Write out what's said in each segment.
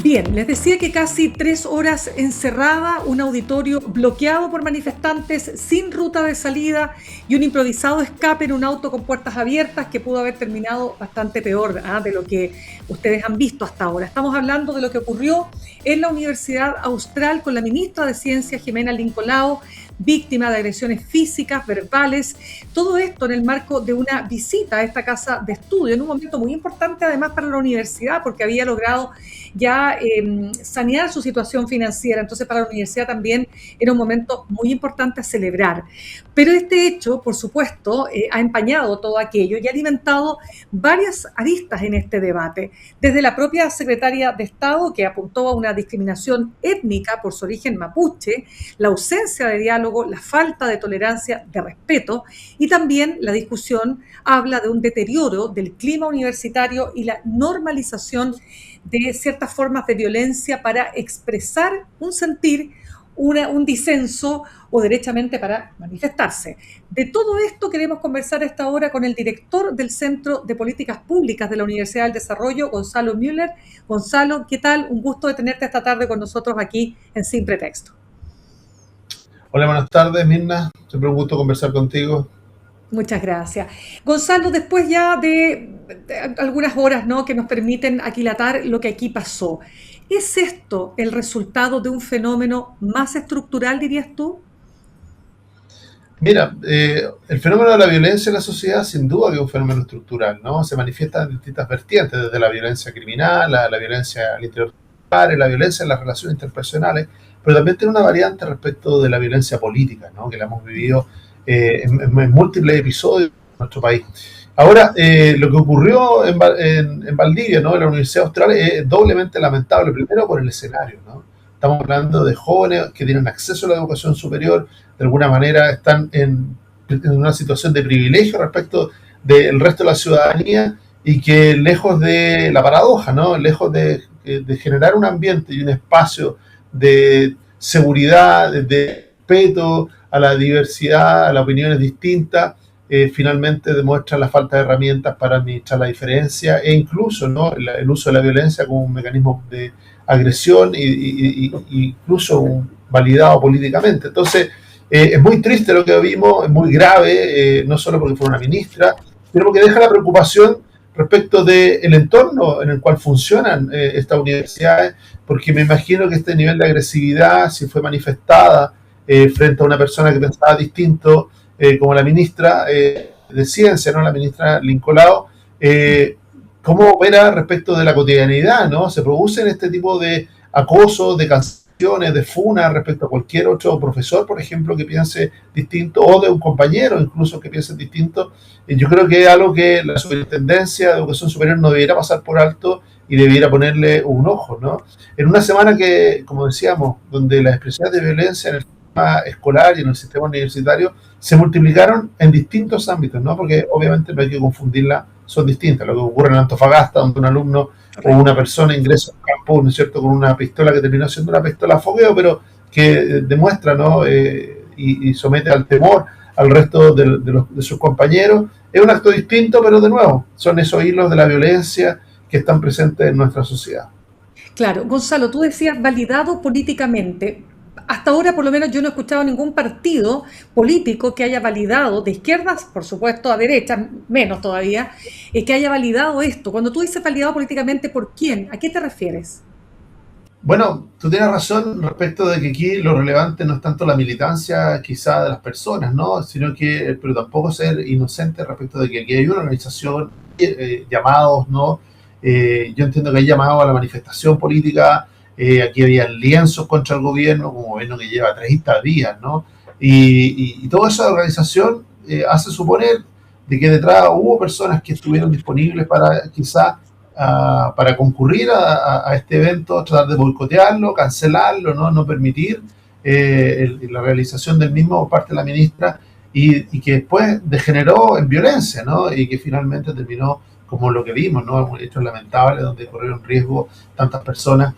Bien, les decía que casi 3 horas encerrada, un auditorio bloqueado por manifestantes, sin ruta de salida y un improvisado escape en un auto con puertas abiertas que pudo haber terminado bastante peor de lo que ustedes han visto hasta ahora. Estamos hablando de lo que ocurrió en la Universidad Austral con la ministra de Ciencias, Jimena Lincolao, víctima de agresiones físicas, verbales, todo esto en el marco de una visita a esta casa de estudio, en un momento muy importante además para la universidad, porque había logrado ya sanear su situación financiera. Entonces para la universidad también era un momento muy importante a celebrar. Pero este hecho, por supuesto, ha empañado todo aquello y ha alimentado varias aristas en este debate. Desde la propia secretaria de Estado, que apuntó a una discriminación étnica por su origen mapuche, la ausencia de diálogo, la falta de tolerancia, de respeto, y también la discusión habla de un deterioro del clima universitario y la normalización de ciertas formas de violencia para expresar un sentir, un disenso o derechamente para manifestarse. De todo esto queremos conversar a esta hora con el director del Centro de Políticas Públicas de la Universidad del Desarrollo, Gonzalo Müller. Gonzalo, ¿qué tal? Un gusto de tenerte esta tarde con nosotros aquí en Sin Pretexto. Hola, buenas tardes, Mirna. Siempre un gusto conversar contigo. Muchas gracias. Gonzalo, después ya de algunas horas, ¿no?, que nos permiten aquilatar lo que aquí pasó, ¿es esto el resultado de un fenómeno más estructural, dirías tú? Mira, el fenómeno de la violencia en la sociedad sin duda que es un fenómeno estructural, ¿no? Se manifiesta en distintas vertientes, desde la violencia criminal, la violencia al interior de los pares, la violencia en las relaciones interpersonales, pero también tiene una variante respecto de la violencia política, ¿no?, que la hemos vivido en múltiples episodios en nuestro país. Ahora, lo que ocurrió en Valdivia, ¿no?, en la Universidad Austral, es doblemente lamentable. Primero por el escenario, ¿no? Estamos hablando de jóvenes que tienen acceso a la educación superior, de alguna manera están en una situación de privilegio respecto del resto de la ciudadanía, y que lejos de la paradoja, ¿no?, lejos de generar un ambiente y un espacio de seguridad, de respeto a la diversidad, a las opiniones distintas, finalmente demuestra la falta de herramientas para administrar la diferencia e incluso, ¿no?, el uso de la violencia como un mecanismo de agresión y incluso validado políticamente. Entonces, es muy triste lo que vimos, es muy grave, no solo porque fue una ministra, sino porque deja la preocupación respecto del entorno en el cual funcionan estas universidades, porque me imagino que este nivel de agresividad, si fue manifestada frente a una persona que pensaba distinto, como la ministra de Ciencia, ¿no?, la ministra Lincolao, ¿cómo verá respecto de la cotidianidad, ¿no? Se producen este tipo de acoso, de canciones, de funa respecto a cualquier otro profesor, por ejemplo, que piense distinto, o de un compañero incluso que piense distinto. Yo creo que es algo que la Superintendencia de Educación Superior no debiera pasar por alto y debiera ponerle un ojo, ¿no? En una semana que, como decíamos, donde las expresiones de violencia en el sistema escolar y en el sistema universitario se multiplicaron en distintos ámbitos, ¿no? Porque obviamente no hay que confundirla, son distintas. Lo que ocurre en Antofagasta, donde un alumno o una persona ingresa al campus, ¿no es cierto?, con una pistola que terminó siendo una pistola a fogueo, pero que demuestra, ¿no?, y somete al temor al resto de sus compañeros. Es un acto distinto, pero de nuevo, son esos hilos de la violencia que están presentes en nuestra sociedad. Claro, Gonzalo, tú decías validado políticamente. Hasta ahora, por lo menos, yo no he escuchado ningún partido político que haya validado, de izquierdas, por supuesto, a derechas, menos todavía, que haya validado esto. Cuando tú dices validado políticamente, ¿por quién? ¿A qué te refieres? Bueno, tú tienes razón respecto de que aquí lo relevante no es tanto la militancia quizá de las personas, ¿no?, sino que, pero tampoco ser inocente respecto de que aquí hay una organización, llamados, ¿no? Yo entiendo que hay llamados a la manifestación política. Aquí había lienzos contra el gobierno, un gobierno que lleva 30 días, ¿no? Y toda esa organización hace suponer de que detrás hubo personas que estuvieron disponibles para quizá para concurrir a este evento, tratar de boicotearlo, cancelarlo, no permitir la realización del mismo por parte de la ministra, y que después degeneró en violencia, ¿no? Y que finalmente terminó como lo que vimos, ¿no?, hechos lamentables donde corrieron riesgo tantas personas,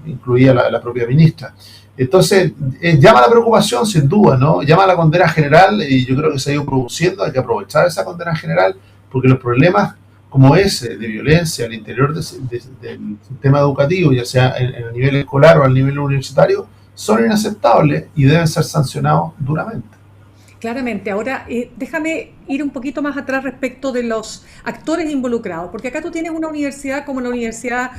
incluida la propia ministra. Entonces, llama la preocupación sin duda, ¿no? Llama a la condena general y yo creo que se ha ido produciendo, hay que aprovechar esa condena general porque los problemas como ese de violencia al interior del sistema educativo, ya sea en el nivel escolar o al nivel universitario, son inaceptables y deben ser sancionados duramente. Claramente. Ahora, déjame ir un poquito más atrás respecto de los actores involucrados, porque acá tú tienes una universidad como la Universidad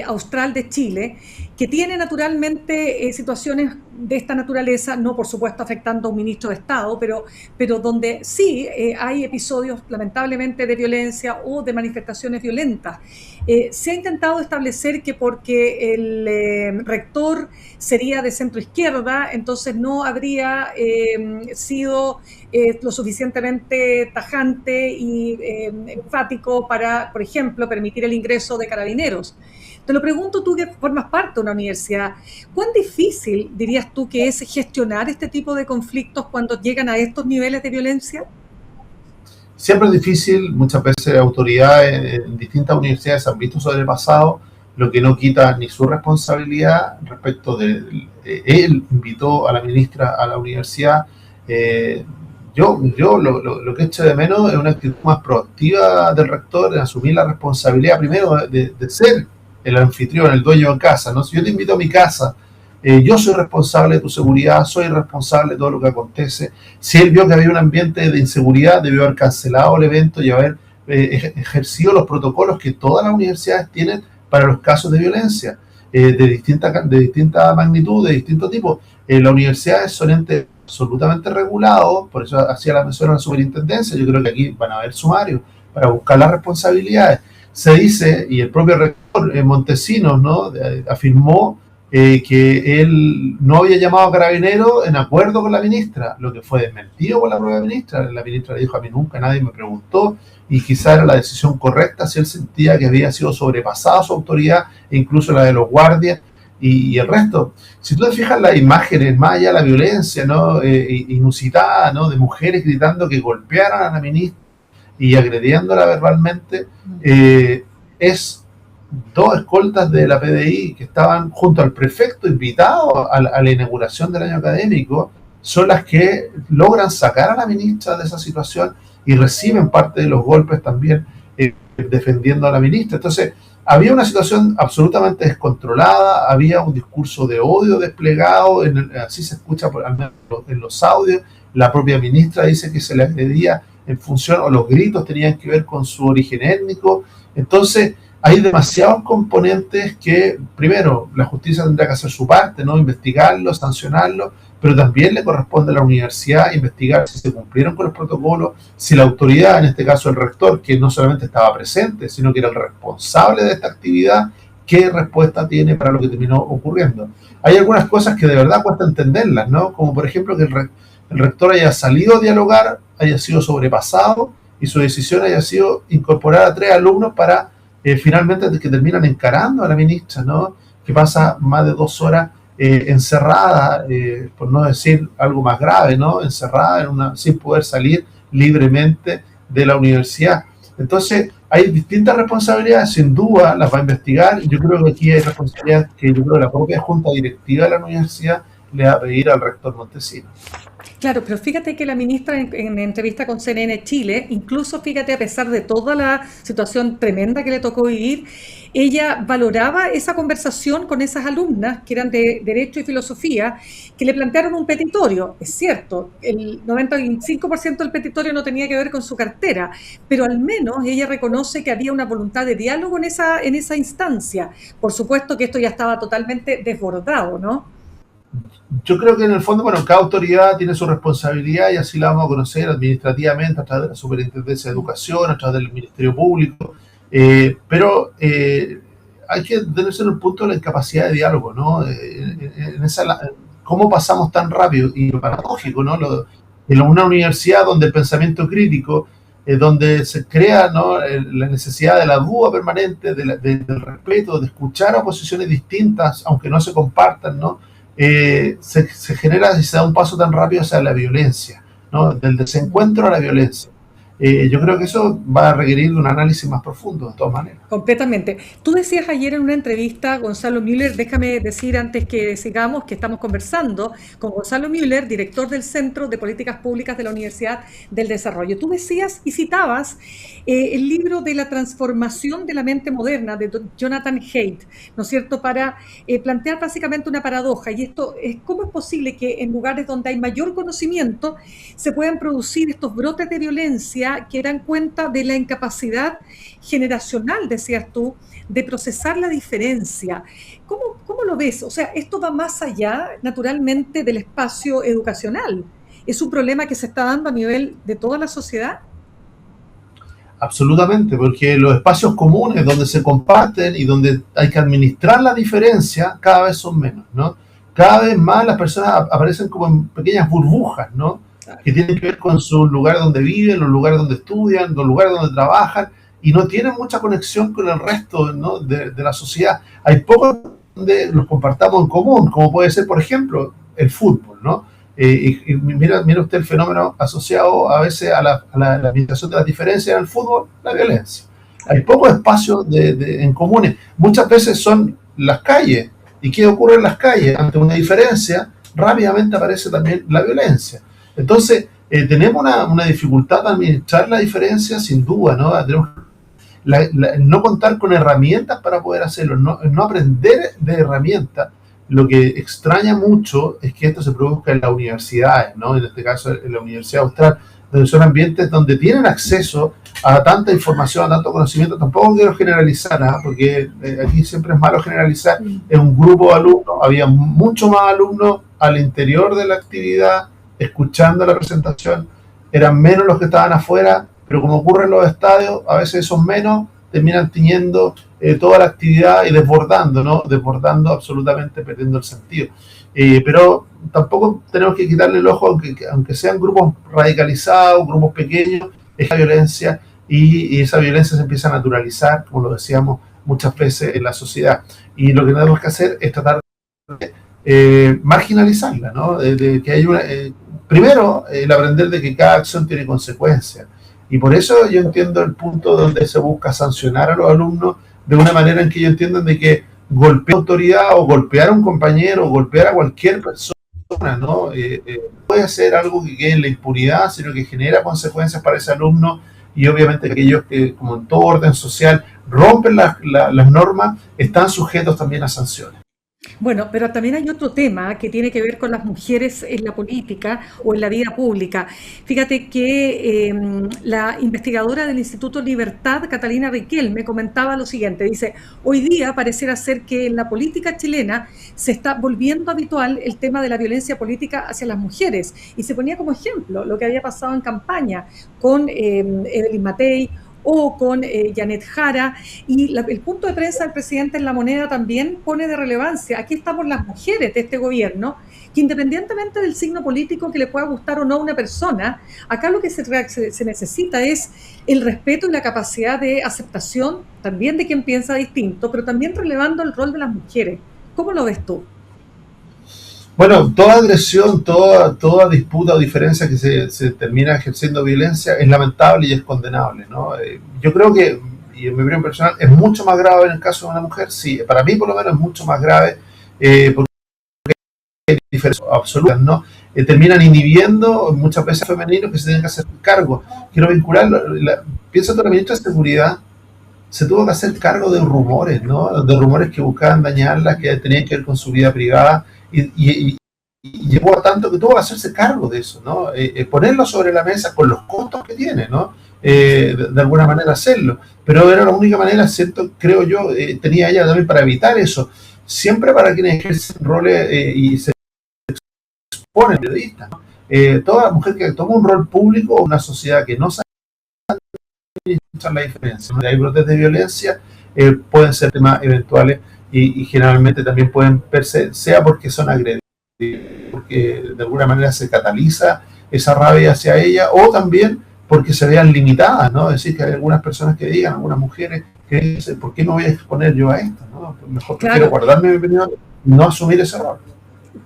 Austral de Chile, que tiene naturalmente situaciones de esta naturaleza, no por supuesto afectando a un ministro de Estado, pero donde sí hay episodios lamentablemente de violencia o de manifestaciones violentas. Se ha intentado establecer que porque el rector sería de centro izquierda, entonces no habría sido lo suficientemente tajante y enfático para, por ejemplo, permitir el ingreso de carabineros. Te lo pregunto tú que formas parte de una universidad, ¿cuán difícil dirías tú que es gestionar este tipo de conflictos cuando llegan a estos niveles de violencia? Siempre es difícil, muchas veces autoridades en distintas universidades se han visto sobrepasados, lo que no quita ni su responsabilidad respecto de él invitó a la ministra a la universidad. Eh, yo lo que echo de menos es una actitud más proactiva del rector en asumir la responsabilidad primero de ser el anfitrión, el dueño de casa, ¿no? Si yo te invito a mi casa, yo soy responsable de tu seguridad, soy responsable de todo lo que acontece. Si él vio que había un ambiente de inseguridad, debió haber cancelado el evento y haber ejercido los protocolos que todas las universidades tienen para los casos de violencia, de distinta magnitud, de distinto tipo. Las universidades son entes absolutamente regulados, por eso hacía la mención a la superintendencia. Yo creo que aquí van a haber sumarios para buscar las responsabilidades. Se dice, y el propio rector Montesinos, ¿no?, afirmó que él no había llamado a Carabineros en acuerdo con la ministra, lo que fue desmentido por la propia ministra. La ministra le dijo: a mí nunca nadie me preguntó, y quizá era la decisión correcta si él sentía que había sido sobrepasada su autoridad, e incluso la de los guardias y el resto. Si tú te fijas las imágenes, más allá de la violencia, ¿no?, inusitada, ¿no?, de mujeres gritando que golpearan a la ministra y agrediéndola verbalmente, es dos escoltas de la PDI que estaban junto al prefecto invitado a la inauguración del año académico, son las que logran sacar a la ministra de esa situación y reciben parte de los golpes también defendiendo a la ministra. Entonces, había una situación absolutamente descontrolada, había un discurso de odio desplegado, así se escucha al menos en los audios. La propia ministra dice que se le agredía en función, o los gritos tenían que ver con su origen étnico. Entonces, hay demasiados componentes que, primero, la justicia tendrá que hacer su parte, ¿no?, investigarlo, sancionarlo, pero también le corresponde a la universidad investigar si se cumplieron con los protocolos, si la autoridad, en este caso el rector, que no solamente estaba presente, sino que era el responsable de esta actividad, qué respuesta tiene para lo que terminó ocurriendo. Hay algunas cosas que de verdad cuesta entenderlas, ¿no?, como por ejemplo que el rector haya salido a dialogar, haya sido sobrepasado y su decisión haya sido incorporar a 3 alumnos para finalmente que terminan encarando a la ministra, ¿no?, que pasa más de 2 horas encerrada, por no decir algo más grave, ¿no?, encerrada sin poder salir libremente de la universidad. Entonces, hay distintas responsabilidades, sin duda las va a investigar. Yo creo que aquí hay responsabilidades que yo creo que la propia junta directiva de la universidad le va a pedir al rector Montesinos. Claro, pero fíjate que la ministra en entrevista con CNN Chile, incluso fíjate, a pesar de toda la situación tremenda que le tocó vivir, ella valoraba esa conversación con esas alumnas que eran de Derecho y Filosofía, que le plantearon un petitorio. Es cierto, el 95% del petitorio no tenía que ver con su cartera, pero al menos ella reconoce que había una voluntad de diálogo en esa instancia. Por supuesto que esto ya estaba totalmente desbordado, ¿no? Yo creo que en el fondo, bueno, cada autoridad tiene su responsabilidad y así la vamos a conocer administrativamente a través de la Superintendencia de Educación, a través del Ministerio Público, pero hay que tenerse en el punto de la incapacidad de diálogo, ¿no? ¿Cómo pasamos tan rápido? Y lo paradójico, ¿no? En una universidad donde el pensamiento crítico, donde se crea, ¿no?, la necesidad de la duda permanente, del respeto, de escuchar a posiciones distintas, aunque no se compartan, ¿no?, se genera y se da un paso tan rápido hacia la violencia, ¿no?, del desencuentro a la violencia. yo creo que eso va a requerir un análisis más profundo, de todas maneras. Completamente. Tú decías ayer en una entrevista, Gonzalo Müller, déjame decir antes que sigamos que estamos conversando con Gonzalo Müller, director del Centro de Políticas Públicas de la Universidad del Desarrollo. Tú decías y citabas el libro de la transformación de la mente moderna de Jonathan Haidt, ¿no es cierto?, para plantear básicamente una paradoja, y esto es cómo es posible que en lugares donde hay mayor conocimiento se puedan producir estos brotes de violencia que dan cuenta de la incapacidad generacional, decías tú, de procesar la diferencia. ¿Cómo lo ves? O sea, esto va más allá, naturalmente, del espacio educacional. ¿Es un problema que se está dando a nivel de toda la sociedad? Absolutamente, porque los espacios comunes donde se comparten y donde hay que administrar la diferencia cada vez son menos, ¿no? Cada vez más las personas aparecen como en pequeñas burbujas, ¿no? Que tienen que ver con su lugar donde viven, los lugares donde estudian, los lugares donde trabajan, y no tienen mucha conexión con el resto, ¿no?, de la sociedad. Hay pocos donde los compartamos en común, como puede ser, por ejemplo, el fútbol, ¿no? Y mira usted el fenómeno asociado a veces a la limitación de las diferencias en el fútbol, la violencia. Hay pocos espacios en comunes. Muchas veces son las calles. ¿Y qué ocurre en las calles? Ante una diferencia, rápidamente aparece también la violencia. Entonces, tenemos una dificultad de administrar la diferencia, sin duda, ¿no? Tenemos no contar con herramientas para poder hacerlo, no aprender de herramientas. Lo que extraña mucho es que esto se produzca en las universidades, ¿no? En este caso en la Universidad Austral, donde son ambientes donde tienen acceso a tanta información, a tanto conocimiento. Tampoco quiero generalizar, ¿eh? Porque aquí siempre es malo generalizar. En un grupo de alumnos había mucho más alumnos al interior de la actividad, escuchando la presentación, eran menos los que estaban afuera, pero como ocurre en los estadios, a veces esos menos terminan tiñendo toda la actividad y desbordando, ¿no? Desbordando absolutamente, perdiendo el sentido. Pero tampoco tenemos que quitarle el ojo, aunque sean grupos radicalizados, grupos pequeños, es la violencia, y esa violencia se empieza a naturalizar, como lo decíamos muchas veces, en la sociedad. Y lo que tenemos que hacer es tratar de marginalizarla, ¿no? De que hay primero, el aprender de que cada acción tiene consecuencias. Y por eso yo entiendo el punto donde se busca sancionar a los alumnos de una manera en que ellos entiendan de que golpear a autoridad o golpear a un compañero o golpear a cualquier persona, ¿no? Puede ser algo que quede en la impunidad, sino que genera consecuencias para ese alumno, y obviamente aquellos que, como en todo orden social, rompen las normas, están sujetos también a sanciones. Bueno, pero también hay otro tema que tiene que ver con las mujeres en la política o en la vida pública. Fíjate que la investigadora del Instituto Libertad, Catalina Riquelme, comentaba lo siguiente. Dice, hoy día pareciera ser que en la política chilena se está volviendo habitual el tema de la violencia política hacia las mujeres. Y se ponía como ejemplo lo que había pasado en campaña con Evelyn Matei o con Janet Jara, y el punto de prensa del presidente en La Moneda también pone de relevancia. Aquí estamos las mujeres de este gobierno, que independientemente del signo político que le pueda gustar o no a una persona, acá lo que se necesita es el respeto y la capacidad de aceptación también de quien piensa distinto, pero también relevando el rol de las mujeres. ¿Cómo lo ves tú? Bueno, toda agresión, toda disputa o diferencia que se termina ejerciendo violencia es lamentable y es condenable, ¿no? Yo creo que, y en mi opinión personal, es mucho más grave en el caso de una mujer. Sí, para mí por lo menos es mucho más grave, porque hay diferencias absolutas, ¿no? Terminan inhibiendo muchas veces femeninos que se tienen que hacer cargo. Quiero vincularlo, piensa que la ministra de Seguridad se tuvo que hacer cargo de rumores, ¿no? De rumores que buscaban dañarla, que tenían que ver con su vida privada, y llegó a tanto que tuvo que hacerse cargo de eso, ¿no? Ponerlo sobre la mesa con los costos que tiene, ¿no? De alguna manera hacerlo. Pero era la única manera, ¿cierto? Creo yo, tenía ella también para evitar eso. Siempre para quienes ejercen roles y se exponen periodistas, ¿no? Toda mujer que toma un rol público, una sociedad que no sabe la diferencia, ¿no? Hay brotes de violencia, pueden ser temas eventuales, y generalmente también pueden verse, sea porque son agredidos, porque de alguna manera se cataliza esa rabia hacia ella, o también porque se vean limitadas, ¿no? Es decir, que hay algunas personas que digan, algunas mujeres que dicen, ¿por qué me voy a exponer yo a esto, ¿no? Mejor prefiero guardarme mi opinión y no asumir ese error.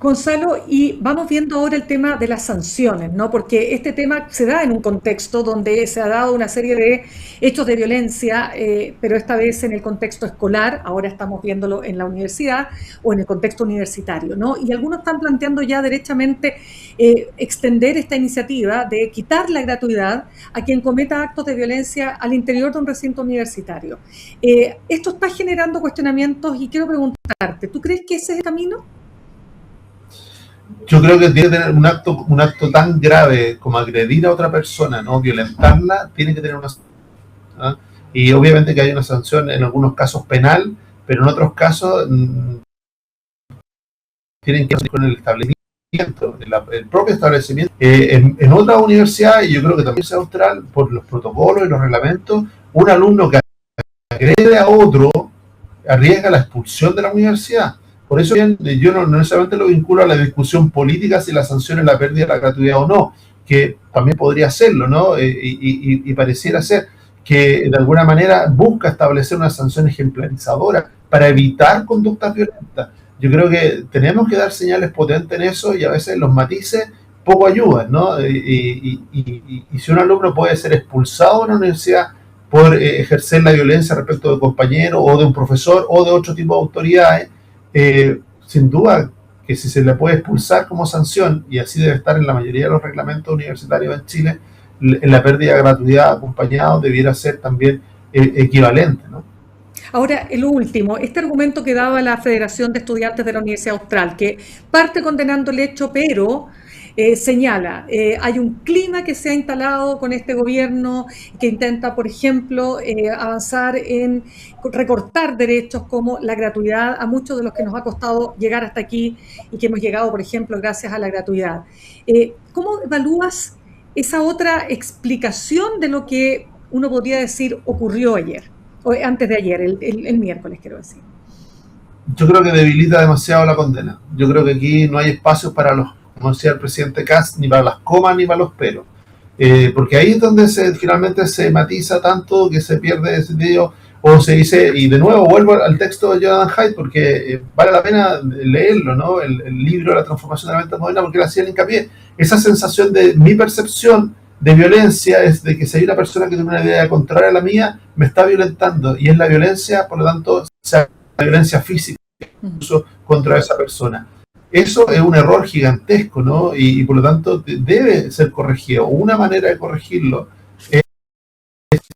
Gonzalo, y vamos viendo ahora el tema de las sanciones, ¿no? Porque este tema se da en un contexto donde se ha dado una serie de hechos de violencia, pero esta vez en el contexto escolar, ahora estamos viéndolo en la universidad o en el contexto universitario, ¿no? Y algunos están planteando ya derechamente extender esta iniciativa de quitar la gratuidad a quien cometa actos de violencia al interior de un recinto universitario. Esto está generando cuestionamientos y quiero preguntarte, ¿tú crees que ese es el camino? Yo creo que tiene que tener un acto tan grave como agredir a otra persona, ¿no? Violentarla, tiene que tener una sanción, ¿ah? Y obviamente que hay una sanción en algunos casos penal, pero en otros casos tienen que ver con el establecimiento, el propio establecimiento. En otra universidad, y yo creo que también es austral, por los protocolos y los reglamentos, un alumno que agrede a otro arriesga la expulsión de la universidad. Por eso yo no necesariamente lo vinculo a la discusión política si la sanción es la pérdida de la gratuidad o no, que también podría serlo, ¿no? Y pareciera ser que de alguna manera busca establecer una sanción ejemplarizadora para evitar conductas violentas. Yo creo que tenemos que dar señales potentes en eso y a veces los matices poco ayudan, ¿no? Y si un alumno puede ser expulsado de la universidad por ejercer la violencia respecto de compañeros o de un profesor o de otro tipo de autoridades, sin duda que si se le puede expulsar como sanción, y así debe estar en la mayoría de los reglamentos universitarios en Chile, la pérdida de gratuidad acompañado debiera ser también equivalente, ¿no? Ahora, el último, este argumento que daba la Federación de Estudiantes de la Universidad Austral, que parte condenando el hecho, pero señala, hay un clima que se ha instalado con este gobierno que intenta, por ejemplo, avanzar en recortar derechos como la gratuidad a muchos de los que nos ha costado llegar hasta aquí y que hemos llegado, por ejemplo, gracias a la gratuidad. ¿Cómo evalúas esa otra explicación de lo que uno podría decir ocurrió ayer, o antes de ayer, el miércoles, quiero decir? Yo creo que debilita demasiado la condena. Yo creo que aquí no hay espacio para los, como decía el presidente Kast, ni para las comas ni para los pelos. Porque ahí es donde finalmente se matiza tanto que se pierde ese sentido, o se dice, y de nuevo vuelvo al texto de Jonathan Haidt, porque vale la pena leerlo, ¿no? El libro de la transformación de la mente moderna, porque él hacía el hincapié. Esa sensación de mi percepción de violencia es de que si hay una persona que tiene una idea contraria a la mía, me está violentando, y es la violencia, por lo tanto, sea la violencia física incluso contra esa persona. Eso es un error gigantesco, ¿no? Y por lo tanto debe ser corregido. Una manera de corregirlo es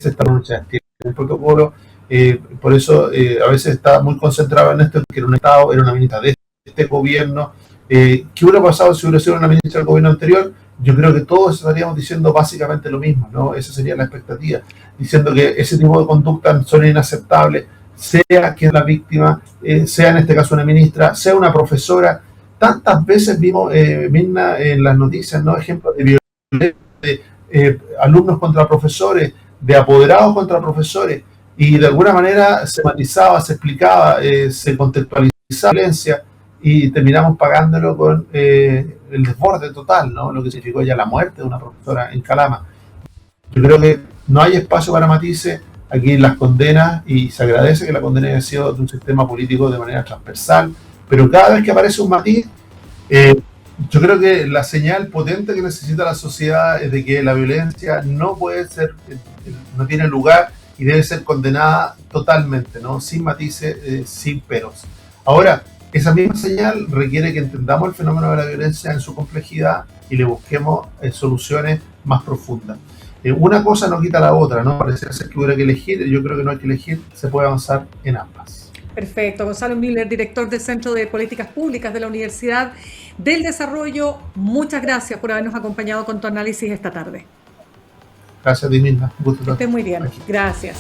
esta lucha, tiene un protocolo, por eso a veces está muy concentrado en esto, que era un Estado, era una ministra de este gobierno. ¿Qué hubiera pasado si hubiera sido una ministra del gobierno anterior? Yo creo que todos estaríamos diciendo básicamente lo mismo, ¿no? Esa sería la expectativa, diciendo que ese tipo de conductas son inaceptables, sea quien la víctima, sea en este caso una ministra, sea una profesora. Tantas veces vimos, Mirna, en las noticias, ¿no? Ejemplos de violencia, de alumnos contra profesores, de apoderados contra profesores, y de alguna manera se matizaba, se explicaba, se contextualizaba la violencia, y terminamos pagándolo con el desborde total, ¿no? Lo que significó ya la muerte de una profesora en Calama. Yo creo que no hay espacio para matices. Aquí las condenas, y se agradece que la condena haya sido de un sistema político de manera transversal, pero cada vez que aparece un matiz, yo creo que la señal potente que necesita la sociedad es de que la violencia no puede ser, no tiene lugar y debe ser condenada totalmente, ¿no? Sin matices, sin peros. Ahora, esa misma señal requiere que entendamos el fenómeno de la violencia en su complejidad y le busquemos soluciones más profundas. Una cosa no quita la otra, ¿no? Parece ser que hubiera que elegir. Yo creo que no hay que elegir, se puede avanzar en ambas. Perfecto. Gonzalo Müller, director del Centro de Políticas Públicas de la Universidad del Desarrollo, muchas gracias por habernos acompañado con tu análisis esta tarde. Gracias, Dimitra. Que estés muy bien. Gracias.